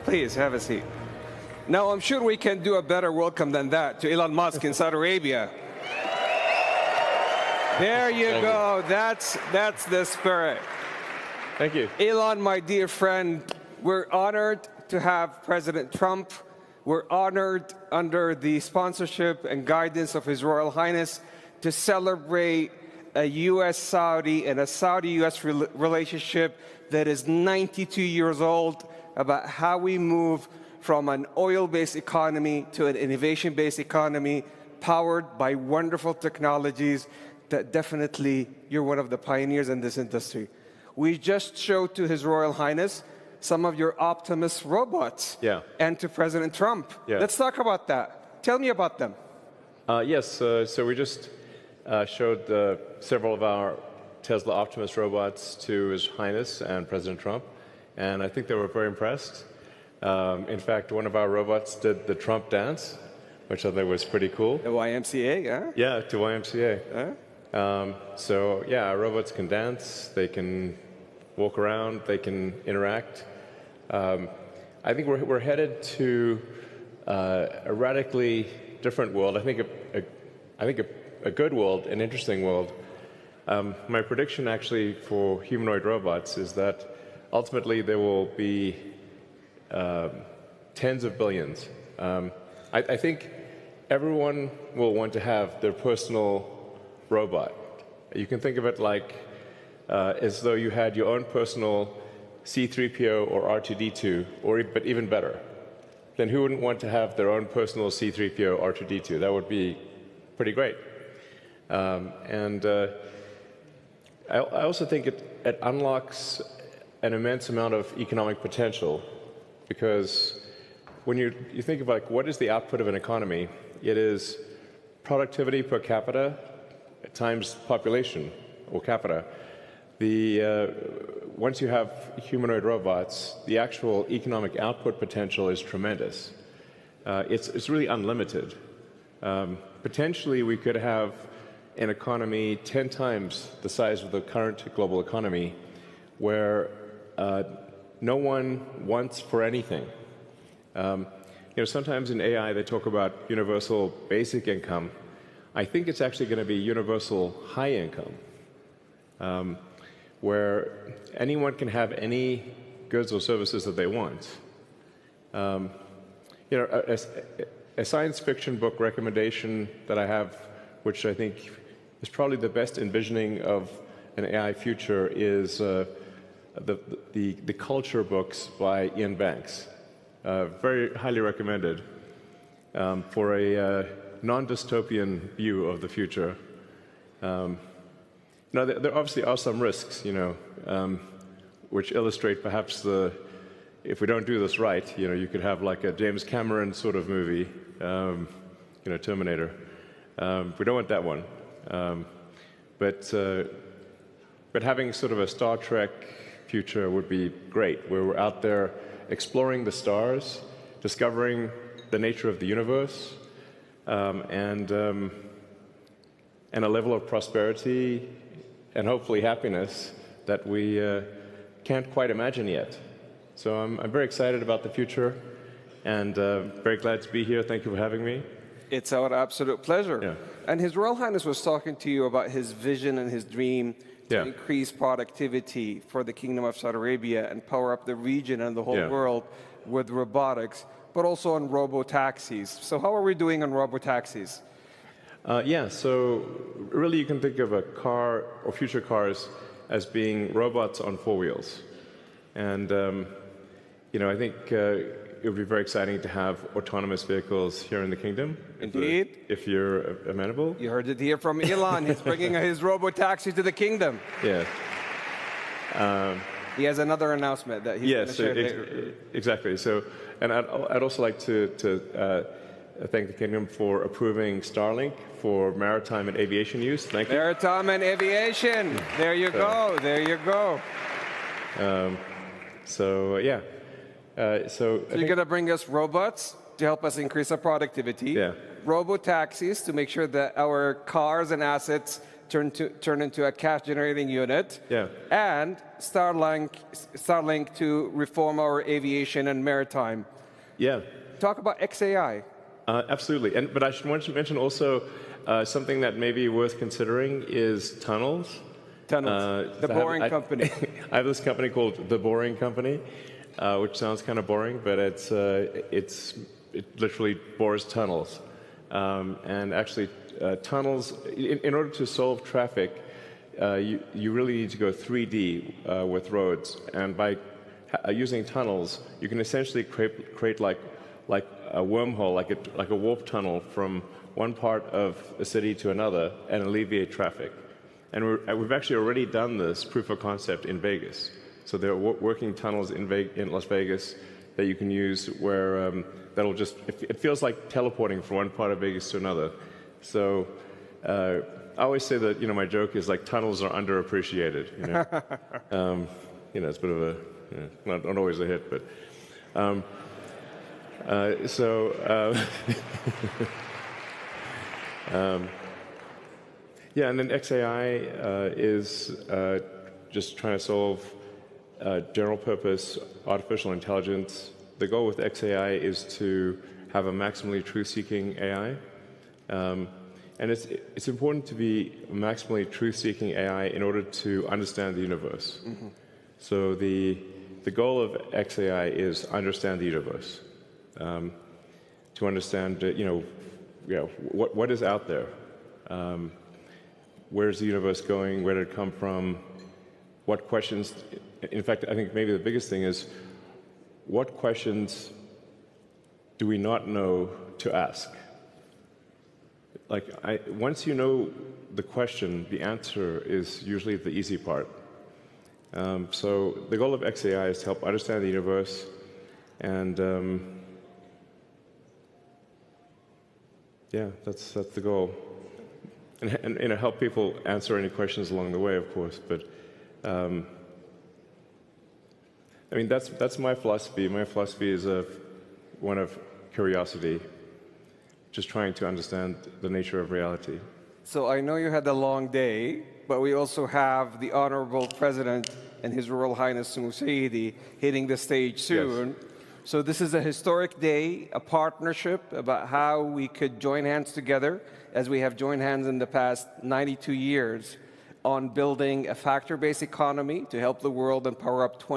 Please, have a seat. Now, I'm sure we can do a better welcome than that to Elon Musk in Saudi Arabia. There you go. That's the spirit. Thank you. Elon, my dear friend, we're honored to have President Trump. We're honored under the sponsorship and guidance of His Royal Highness to celebrate a U.S.-Saudi and a Saudi-U.S. relationship that is 92 years old, about how we move from an oil-based economy to an innovation-based economy powered by wonderful technologies that definitely you're one of the pioneers in this industry. We just showed to His Royal Highness some of your Optimus robots, and to President Trump. Let's talk about that. Tell me about them. Yes, so we just showed several of our Tesla Optimus robots to His Highness and President Trump, and I think they were very impressed. In fact, one of our robots did the Trump dance, which I thought was pretty cool. The YMCA, yeah? Yeah, to YMCA. So yeah, our robots can dance, they can walk around, they can interact. I think we're headed to a radically different world. I think a good world, an interesting world. My prediction actually for humanoid robots is that ultimately there will be tens of billions. I think everyone will want to have their personal robot. You can think of it like as though you had your own personal C-3PO or R2-D2, but even better. Then who wouldn't want to have their own personal C-3PO, R2-D2? That would be pretty great. I also think it unlocks an immense amount of economic potential, because when you think of like what is the output of an economy, it is productivity per capita times population or capita. Once you have humanoid robots, the actual economic output potential is tremendous. It's really unlimited. Potentially, we could have an economy 10 times the size of the current global economy, where no one wants for anything. Sometimes in AI they talk about universal basic income. I think it's actually going to be universal high income, where anyone can have any goods or services that they want. A science fiction book recommendation that I have, which I think is probably the best envisioning of an AI future, is the Culture books by Ian Banks. Very highly recommended for a non-dystopian view of the future. Now, there obviously are some risks, which illustrate perhaps if we don't do this right, you could have like a James Cameron sort of movie, Terminator. We don't want that one. But having sort of a Star Trek future would be great, where we're out there exploring the stars, discovering the nature of the universe, and a level of prosperity and hopefully happiness that we can't quite imagine yet. So I'm very excited about the future, and very glad to be here. Thank you for having me. It's our absolute pleasure. Yeah. And His Royal Highness was talking to you about his vision and his dream to increase productivity for the Kingdom of Saudi Arabia and power up the region and the whole world with robotics, but also on robo-taxis. So how are we doing on robo-taxis? So really you can think of a car or future cars as being robots on four wheels. And, I think it would be very exciting to have autonomous vehicles here in the kingdom. Indeed. If you're amenable. You heard it here from Elon. He's bringing his robo-taxi to the kingdom. Yeah. He has another announcement that he's going to share later. Exactly. So, and I'd also like to thank the kingdom for approving Starlink for maritime and aviation use. Thank you. Maritime and aviation. There you go. There you go. So you're going to bring us robots to help us increase our productivity. Yeah. Robo-taxis to make sure that our cars and assets turn into a cash-generating unit. Yeah. And Starlink to reform our aviation and maritime. Yeah. Talk about XAI. Absolutely. But I should want to mention also something that may be worth considering is tunnels. Tunnels. The Boring Company. I have this company called The Boring Company, which sounds kind of boring, but it literally bores tunnels. And actually, tunnels, in order to solve traffic, you really need to go 3D with roads. And by using tunnels, you can essentially create like a wormhole, like a warp tunnel from one part of a city to another and alleviate traffic. And we've actually already done this proof of concept in Vegas. So there are working tunnels in Las Vegas that you can use where that'll just, it feels like teleporting from one part of Vegas to another. So I always say that, my joke is like tunnels are underappreciated. It's a bit of a, not always a hit, but. Yeah, and then XAI is just trying to solve general purpose artificial intelligence. The goal with XAI is to have a maximally truth-seeking AI. And it's important to be maximally truth-seeking AI in order to understand the universe. Mm-hmm. So the goal of XAI is understand the universe. To understand, what is out there. Where's the universe going? Where did it come from? What questions? In fact, I think maybe the biggest thing is, what questions do we not know to ask? Once you know the question, the answer is usually the easy part. So the goal of XAI is to help understand the universe and yeah, that's the goal. And help people answer any questions along the way, of course. But that's my philosophy. My philosophy is one of curiosity, just trying to understand the nature of reality. So I know you had a long day, but we also have the Honorable President and His Royal Highness Musaidi hitting the stage soon. Yes. So this is a historic day, a partnership about how we could join hands together, as we have joined hands in the past 92 years, on building a factor-based economy to help the world and power up 20